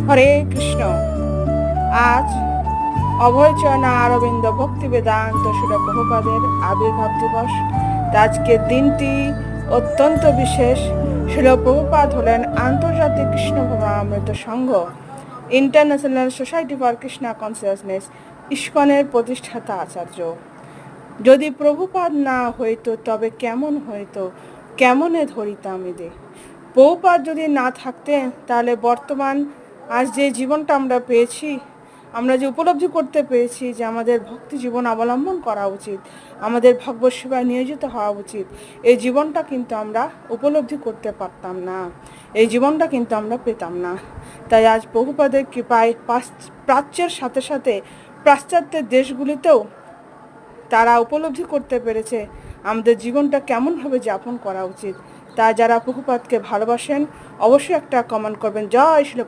হরে কৃষ্ণ। আজ অভয়চরণা অরবিন্দ ভক্তি বেদান্ত শিল প্রভুপাদের আবির্ভাব দিবস। আজকের দিনটি অত্যন্ত বিশেষ। শিল প্রভুপাদ হলেন আন্তর্জাতিক কৃষ্ণ ভক্তামৃত সংঘ, international society for Krishna consciousness, ইস্কনের প্রতিষ্ঠাতা আচার্য। যদি প্রভুপাদ না হইতো তবে কেমন হইতো, কেমনে ধরিতাম এদে। প্রভুপাদ যদি না থাকতেন তাহলে বর্তমান আজ যে জীবনটা আমরা পেয়েছি, আমরা যে উপলব্ধি করতে পেরেছি যে আমাদের ভক্তি জীবন অবলম্বন করা উচিত, আমাদের ভগবত সেবায় নিয়োজিত হওয়া উচিত, এই জীবনটা কিন্তু আমরা উপলব্ধি করতে পারতাম না, এই জীবনটা কিন্তু আমরা পেতাম না। তাই আজ প্রভুপাদের কৃপায় প্রাচ্যের সাথে সাথে পাশ্চাত্যের দেশগুলিতেও তারা উপলব্ধি করতে পেরেছে আমাদের জীবনটা কেমনভাবে যাপন করা উচিত। তা যারা প্রভুপাদকে ভালোবাসেন অবশ্যই একটা কমেন্ট করবেন। জয় শ্রী